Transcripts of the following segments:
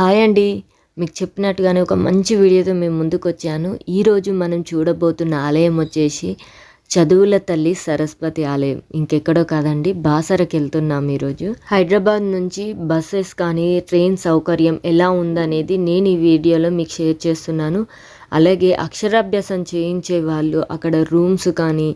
Hi అండి. మీకు చెప్పినట్టుగానే ఒక మంచి వీడియోతో మేము ముందుకొచ్చాను. ఈరోజు మనం చూడబోతున్న ఆలయం వచ్చేసి చదువుల తల్లి సరస్వతి ఆలయం. ఇంకెక్కడో కాదండి, బాసరకెళ్తున్నాం ఈరోజు. హైదరాబాద్ నుంచి బస్సెస్ కానీ ట్రైన్ సౌకర్యం ఎలా ఉందనేది నేను ఈ వీడియోలో మీకు షేర్ చేస్తున్నాను. అలాగే అక్షరాభ్యాసం చేయించే వాళ్ళు అక్కడ రూమ్స్ కానీ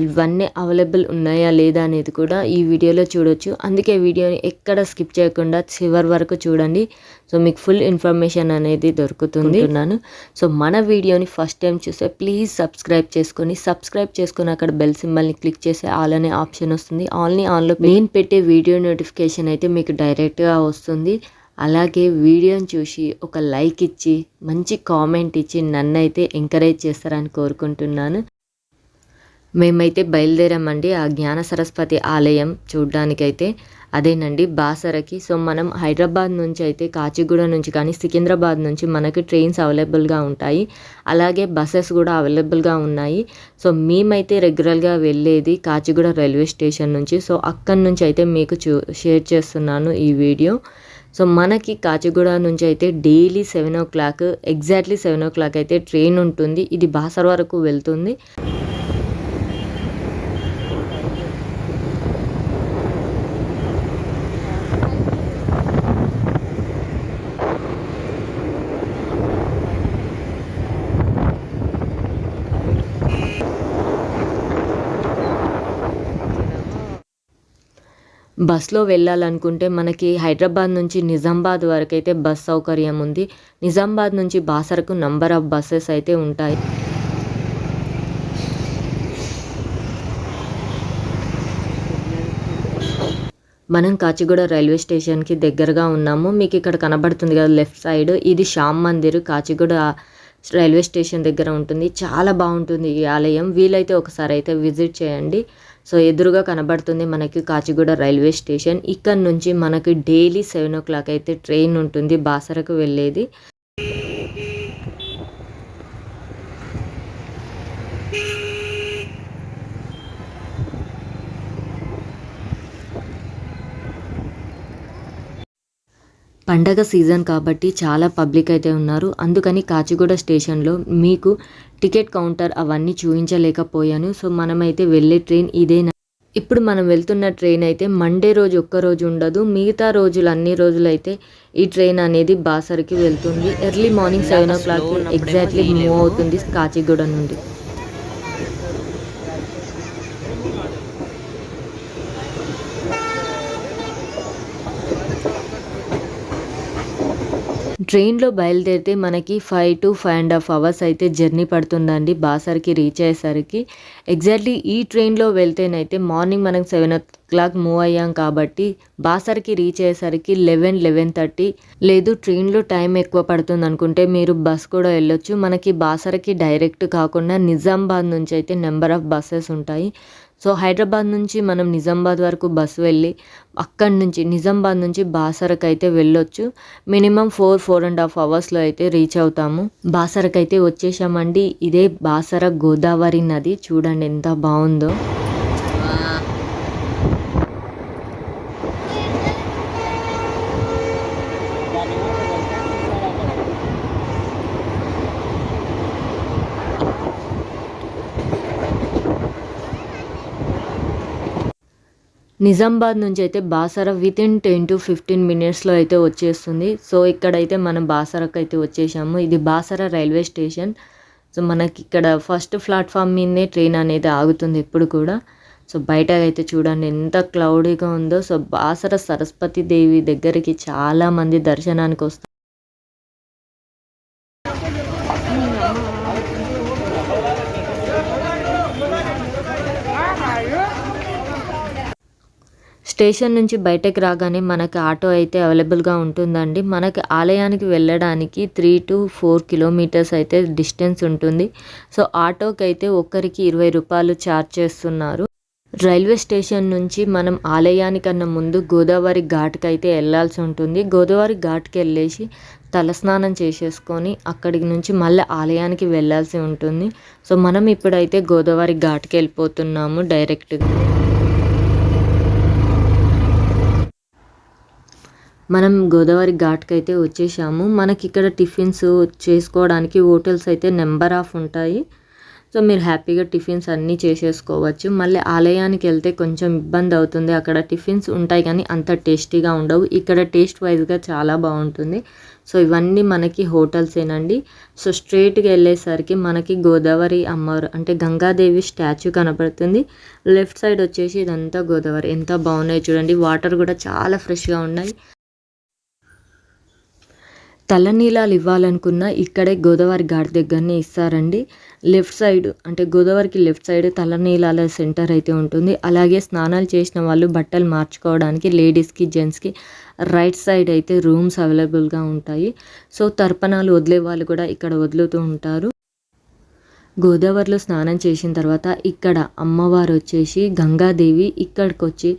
ఇవన్నీ అవైలబుల్ ఉన్నాయా లేదా అనేది కూడా ఈ వీడియోలో చూడొచ్చు. అందుకే వీడియోని ఎక్కడ స్కిప్ చేయకుండా చివరి వరకు చూడండి. సో మీకు ఫుల్ ఇన్ఫర్మేషన్ అనేది దొరుకుతుంది అన్నాను. సో మన వీడియోని ఫస్ట్ టైం చూస్తే ప్లీజ్ సబ్స్క్రైబ్ చేసుకొని అక్కడ బెల్ సింబల్ని క్లిక్ చేస్తే ఆల్ అనే ఆప్షన్ వస్తుంది. ఆన్లో నేను పెట్టే వీడియో నోటిఫికేషన్ అయితే మీకు డైరెక్ట్గా వస్తుంది. అలాగే వీడియోని చూసి ఒక లైక్ ఇచ్చి మంచి కామెంట్ ఇచ్చి నన్ను అయితే ఎంకరేజ్ చేస్తారని కోరుకుంటున్నాను. మేమైతే బయలుదేరామండి ఆ జ్ఞాన సరస్వతి ఆలయం చూడడానికైతే. అదేనండి బాసరకి. సో మనం హైదరాబాద్ నుంచి అయితే కాచిగూడ నుంచి కానీ సికింద్రాబాద్ నుంచి మనకి ట్రైన్స్ అవైలబుల్గా ఉంటాయి. అలాగే బస్సెస్ కూడా అవైలబుల్గా ఉన్నాయి. సో మేమైతే రెగ్యులర్గా వెళ్ళేది కాచిగూడ రైల్వే స్టేషన్ నుంచి. సో అక్కడి నుంచి అయితే మీకు షేర్ చేస్తున్నాను ఈ వీడియో. సో మనకి కాచిగూడ నుంచి అయితే డైలీ 7 o'clock ఎగ్జాక్ట్లీ 7 o'clock అయితే ట్రైన్ ఉంటుంది. ఇది బాసర వరకు వెళ్తుంది. బస్లో వెళ్ళాలనుకుంటే మనకి హైదరాబాద్ నుంచి నిజామాబాద్ వరకు అయితే బస్ సౌకర్యం ఉంది. నిజామాబాద్ నుంచి బాసరకు నంబర్ ఆఫ్ బస్సెస్ అయితే ఉంటాయి. మనం కాచిగూడ రైల్వే స్టేషన్కి దగ్గరగా ఉన్నాము. మీకు ఇక్కడ కనబడుతుంది కదా లెఫ్ట్ సైడ్, ఇది శ్యామ్ మందిర్ కాచిగూడ రైల్వే స్టేషన్ దగ్గర ఉంటుంది. చాలా బాగుంటుంది ఈ ఆలయం. వీలైతే ఒకసారి అయితే విజిట్ చేయండి. సో ఎదురుగా కనబడుతుంది మనకి కాచిగూడ రైల్వే స్టేషన్. ఇక్కడ నుంచి మనకి డైలీ 7 o'clock అయితే ట్రైన్ ఉంటుంది బాసరకు వెళ్ళేది. పండగ సీజన్ కాబట్టి చాలా పబ్లిక్ అయితే ఉన్నారు. అందుకని కాచిగూడ స్టేషన్లో మీకు టికెట్ కౌంటర్ అవన్నీ చూపించలేకపోయాను. సో మనమైతే వెళ్ళే ట్రైన్ ఇదేనా. ఇప్పుడు మనం వెళ్తున్న ట్రైన్ అయితే మండే రోజు ఒక్కరోజు ఉండదు, మిగతా రోజులు అన్ని రోజులు అయితే ఈ ట్రైన్ అనేది బాసర్కి వెళ్తుంది. Early morning 7 o'clock exactly move అవుతుంది కాచిగూడ నుండి. ట్రైన్లో బయలుదేరితే మనకి 5 to 5.5 hours అయితే జర్నీ పడుతుందండి బాసర్కి రీచ్ అయ్యేసరికి. ఎగ్జాక్ట్లీ ఈ ట్రైన్లో వెళ్తేనైతే మార్నింగ్ మనం 7 o'clock మూవ్ అయ్యాం కాబట్టి బాసర్కి రీచ్ అయ్యేసరికి 11-11:30. లేదు ట్రైన్లో టైం ఎక్కువ పడుతుంది అనుకుంటే మీరు బస్ కూడా వెళ్ళొచ్చు. మనకి బాసర్కి డైరెక్ట్ కాకుండా నిజామాబాద్ నుంచి అయితే నెంబర్ ఆఫ్ బస్సెస్ ఉంటాయి. సో హైదరాబాద్ నుంచి మనం నిజామాబాద్ వరకు బస్సు వెళ్ళి అక్కడి నుంచి నిజామాబాద్ నుంచి బాసరకు అయితే వెళ్ళొచ్చు. మినిమం 4.5 hours అయితే రీచ్ అవుతాము. బాసరకు అయితే వచ్చేసామండి. ఇదే బాసర గోదావరి నది, చూడండి ఎంత బాగుందో. నిజామాబాద్ నుంచి అయితే బాసర వితిన్ 10 to 15 minutes అయితే వచ్చేస్తుంది. సో ఇక్కడైతే మనం బాసరకు అయితే వచ్చేసాము. ఇది బాసర రైల్వే స్టేషన్. సో మనకి ఇక్కడ ఫస్ట్ ప్లాట్ఫామ్ మీదనే ట్రైన్ అనేది ఆగుతుంది ఎప్పుడు కూడా. సో బయట అయితే చూడండి ఎంత క్లౌడీగా ఉందో. సో బాసర సరస్వతి దేవి దగ్గరికి చాలామంది దర్శనానికి వస్తారు. స్టేషన్ నుంచి బయటకు రాగానే మనకి ఆటో అయితే అవైలబుల్గా ఉంటుందండి. మనకి ఆలయానికి వెళ్ళడానికి 3 to 4 kilometers అయితే డిస్టెన్స్ ఉంటుంది. సో ఆటోకి అయితే ఒక్కరికి 20 రూపాయలు ఛార్జ్ చేస్తున్నారు. రైల్వే స్టేషన్ నుంచి మనం ఆలయానికన్నా ముందు గోదావరి ఘాట్కి అయితే వెళ్ళాల్సి ఉంటుంది. గోదావరి ఘాట్కి వెళ్ళేసి తలస్నానం చేసేసుకొని అక్కడికి నుంచి మళ్ళీ ఆలయానికి వెళ్ళాల్సి ఉంటుంది. సో మనం ఇప్పుడైతే గోదావరి ఘాట్కి వెళ్ళిపోతున్నాము డైరెక్ట్గా. మనం గోదావరి ఘాట్కి అయితే వచ్చేసాము. మనకి ఇక్కడ టిఫిన్స్ చేసుకోవడానికి హోటల్స్ అయితే నెంబర్ ఆఫ్ ఉంటాయి. సో మీరు హ్యాపీగా టిఫిన్స్ అన్నీ చేసేసుకోవచ్చు. మళ్ళీ ఆలయానికి వెళ్తే కొంచెం ఇబ్బంది అవుతుంది. అక్కడ టిఫిన్స్ ఉంటాయి కానీ అంత టేస్టీగా ఉండవు. ఇక్కడ టేస్ట్ వైజ్గా చాలా బాగుంటుంది. సో ఇవన్నీ మనకి హోటల్సేనండి. సో స్ట్రైట్గా వెళ్ళేసరికి మనకి గోదావరి అమ్మవారు అంటే గంగాదేవి స్టాచ్యూ కనపడుతుంది. లెఫ్ట్ సైడ్ వచ్చేసి ఇదంతా గోదావరి. ఎంత బాగున్నాయి చూడండి. వాటర్ కూడా చాలా ఫ్రెష్గా ఉన్నాయి. తలనీలాలు ఇవ్వాలనుకున్న ఇక్కడే గోదావరి ఘాట్ దగ్గరనే ఇస్తారండి. లెఫ్ట్ సైడ్ అంటే గోదావరికి లెఫ్ట్ సైడ్ తలనీలాల సెంటర్ అయితే ఉంటుంది. అలాగే స్నానాలు చేసిన వాళ్ళు బట్టలు మార్చుకోవడానికి లేడీస్కి జెంట్స్కి రైట్ సైడ్ అయితే రూమ్స్ అవైలబుల్గా ఉంటాయి. సో తర్పణాలు వదిలే వాళ్ళు కూడా ఇక్కడ వదులుతూ ఉంటారు. గోదావరిలో స్నానం చేసిన తర్వాత ఇక్కడ అమ్మవారు వచ్చేసి గంగాదేవి ఇక్కడికి వచ్చి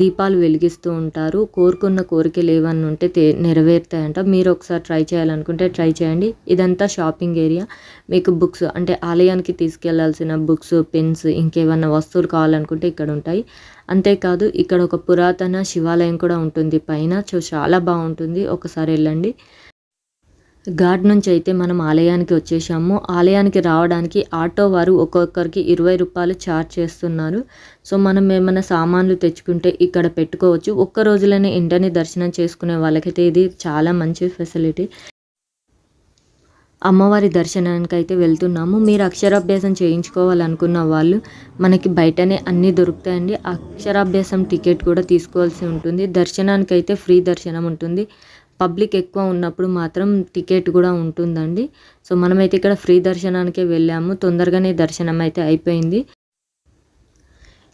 దీపాలు వెలిగిస్తూ ఉంటారు. కోరుకున్న కోరికలు ఏమన్నా ఉంటే నెరవేరుతాయంట. మీరు ఒకసారి ట్రై చేయాలనుకుంటే ట్రై చేయండి. ఇదంతా షాపింగ్ ఏరియా. మీకు బుక్స్ అంటే ఆలయానికి తీసుకెళ్లాల్సిన బుక్స్, పెన్స్, ఇంకేమన్నా వస్తువులు కావాలనుకుంటే ఇక్కడ ఉంటాయి. అంతేకాదు ఇక్కడ ఒక పురాతన శివాలయం కూడా ఉంటుంది పైన. చాలా బాగుంటుంది. ఒకసారి వెళ్ళండి. ఘాట్ నుంచి అయితే మనం ఆలయానికి వచ్చేసాము. ఆలయానికి రావడానికి ఆటో వారు ఒక్కొక్కరికి 20 రూపాయలు ఛార్జ్ చేస్తున్నారు. సో మనం ఏమైనా సామాన్లు తెచ్చుకుంటే ఇక్కడ పెట్టుకోవచ్చు. ఒక్క రోజులోనే ఇంటర్ని దర్శనం చేసుకునే వాళ్ళకైతే ఇది చాలా మంచి ఫెసిలిటీ. అమ్మవారి దర్శనానికి అయితే వెళ్తున్నాము. మీరు అక్షరాభ్యాసం చేయించుకోవాలనుకున్న వాళ్ళు మనకి బయటనే అన్నీ దొరుకుతాయండి. అక్షరాభ్యాసం టికెట్ కూడా తీసుకోవాల్సి ఉంటుంది. దర్శనానికి అయితే ఫ్రీ దర్శనం ఉంటుంది. పబ్లిక్ ఎక్కువ ఉన్నప్పుడు మాత్రం టికెట్ కూడా ఉంటుందండి. సో మనమైతే ఇక్కడ ఫ్రీ దర్శనానికే వెళ్ళాము. తొందరగానే దర్శనం అయితే అయిపోయింది.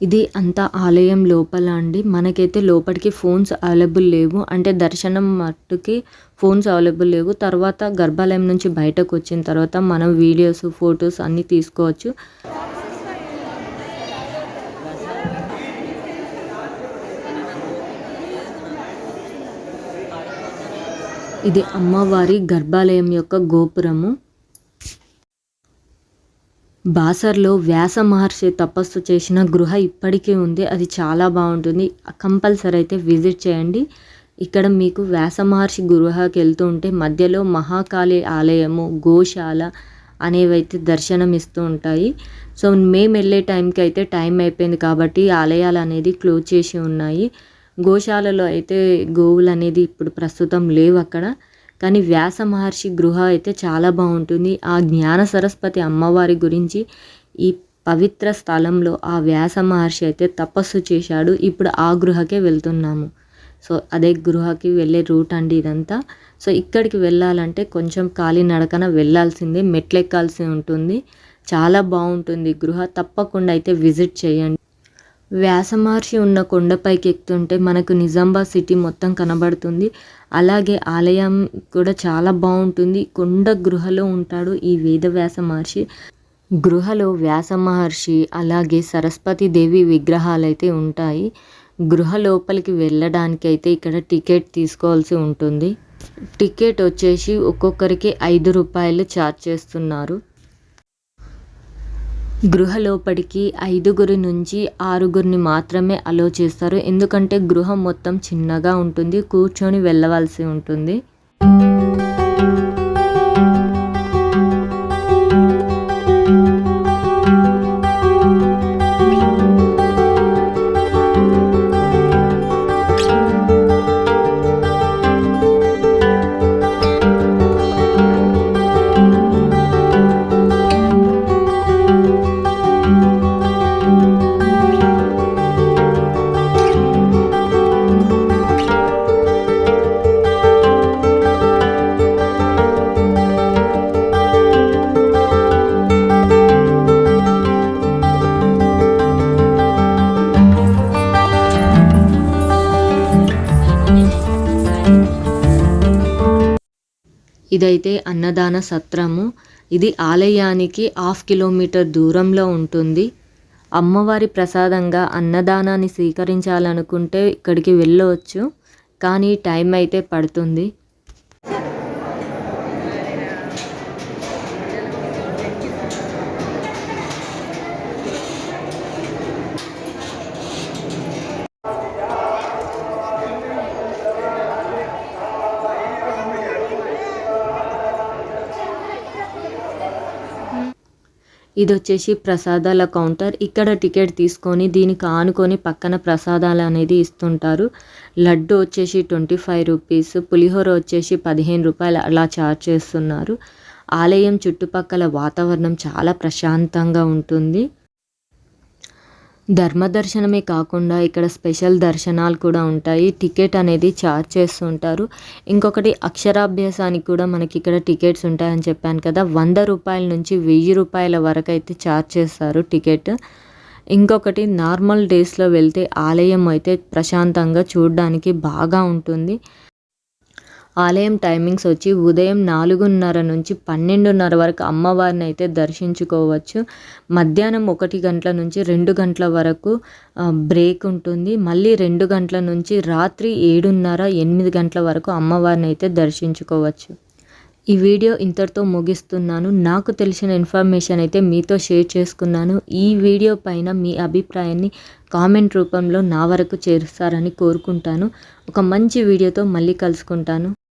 ఇది అంతా ఆలయం లోపల అండి. మనకైతే లోపలికి ఫోన్స్ అవైలబుల్ లేవు. అంటే దర్శనం మట్టుకి ఫోన్స్ అవైలబుల్ లేవు. తర్వాత గర్భాలయం నుంచి బయటకు వచ్చిన తర్వాత మనం వీడియోస్, ఫొటోస్ అన్నీ తీసుకోవచ్చు. ఇది అమ్మవారి గర్భాలయం యొక్క గోపురము. బాసర్లో వ్యాస మహర్షి తపస్సు చేసిన గృహ ఇప్పటికీ ఉంది. అది చాలా బాగుంటుంది. కంపల్సరీ అయితే విజిట్ చేయండి. ఇక్కడ మీకు వ్యాస మహర్షి గృహకి వెళ్తూ ఉంటే మధ్యలో మహాకాళి ఆలయము, గోశాల అనేవైతే దర్శనం ఇస్తూ ఉంటాయి. సో మేము వెళ్ళే టైంకి అయితే టైం అయిపోయింది కాబట్టి ఆలయాలు అనేది క్లోజ్ చేసి ఉన్నాయి. గోశాలలో అయితే గోవులు అనేది ఇప్పుడు ప్రస్తుతం లేవు అక్కడ. కానీ వ్యాస మహర్షి గృహ అయితే చాలా బాగుంటుంది. ఆ జ్ఞాన సరస్వతి అమ్మవారి గురించి ఈ పవిత్ర స్థలంలో ఆ వ్యాస మహర్షి అయితే తపస్సు చేశాడు. ఇప్పుడు ఆ గృహకే వెళ్తున్నాము. సో అదే గృహకి వెళ్ళే రూట్ అండి ఇదంతా. సో ఇక్కడికి వెళ్ళాలంటే కొంచెం కాలినడకన వెళ్ళాల్సిందే, మెట్లెక్కాల్సి ఉంటుంది. చాలా బాగుంటుంది గృహ. తప్పకుండా అయితే విజిట్ చేయండి. వ్యాస మహర్షి ఉన్న కొండపైకి ఎక్కుతుంటే మనకు నిజామాబాద్ సిటీ మొత్తం కనబడుతుంది. అలాగే ఆలయం కూడా చాలా బాగుంటుంది. కొండ గృహలో ఉంటాడు ఈ వేదవ్యాస మహర్షి. గృహలో వ్యాస మహర్షి అలాగే సరస్వతి దేవి విగ్రహాలు అయితే ఉంటాయి. గృహ లోపలికి వెళ్ళడానికి అయితే ఇక్కడ టికెట్ తీసుకోవాల్సి ఉంటుంది. టికెట్ వచ్చేసి ఒక్కొక్కరికి 5 రూపాయలు ఛార్జ్ చేస్తున్నారు. గృహ లోపలికి 5 నుంచి 6 మాత్రమే అలో చేస్తారు. ఎందుకంటే గృహం మొత్తం చిన్నగా ఉంటుంది. కూర్చొని వెళ్ళవలసి ఉంటుంది. ఇదైతే అన్నదాన సత్రము. ఇది ఆలయానికి 1/2 కిలోమీటర్ దూరంలో ఉంటుంది. అమ్మవారి ప్రసాదంగా అన్నదానాన్ని స్వీకరించాలనుకుంటే ఇక్కడికి వెళ్ళవచ్చు. కానీ టైం అయితే పడుతుంది. ఇది వచ్చేసి ప్రసాదాల కౌంటర్. ఇక్కడ టికెట్ తీసుకొని దీనికి ఆనుకొని పక్కన ప్రసాదాలు అనేది ఇస్తుంటారు. లడ్డు వచ్చేసి 25 రూపీస్, పులిహోర వచ్చేసి 15 రూపాయలు అలా ఛార్జ్ చేస్తున్నారు. ఆలయం చుట్టుపక్కల వాతావరణం చాలా ప్రశాంతంగా ఉంటుంది. ధర్మదర్శనమే కాకుండా ఇక్కడ స్పెషల్ దర్శనాలు కూడా ఉంటాయి. టికెట్ అనేది ఛార్జ్ చేస్తుంటారు. ఇంకొకటి అక్షరాభ్యాసానికి కూడా మనకి ఇక్కడ టికెట్స్ ఉంటాయని చెప్పాను కదా. 100 రూపాయల నుంచి 1000 రూపాయల వరకు అయితే ఛార్జ్ చేస్తారు టికెట్. ఇంకొకటి నార్మల్ డేస్లో వెళ్తే ఆలయం అయితే ప్రశాంతంగా చూడడానికి బాగా ఉంటుంది. ఆలయం టైమింగ్స్ వచ్చి ఉదయం 4:30 నుంచి 12:30 వరకు అమ్మవారిని అయితే దర్శించుకోవచ్చు. మధ్యాహ్నం 1 గంటల నుంచి 2 గంటల వరకు బ్రేక్ ఉంటుంది. మళ్ళీ 2 గంటల నుంచి రాత్రి 7:30, 8 గంటల వరకు అమ్మవారిని అయితే దర్శించుకోవచ్చు. ఈ వీడియో ఇంతటితో ముగిస్తున్నాను. నాకు తెలిసిన ఇన్ఫర్మేషన్ అయితే మీతో షేర్ చేసుకున్నాను. ఈ వీడియో పైన మీ అభిప్రాయాన్ని కామెంట్ రూపంలో నా వరకు చేరుస్తారని కోరుకుంటాను. ఒక మంచి వీడియోతో మళ్ళీ కలుసుకుంటాను.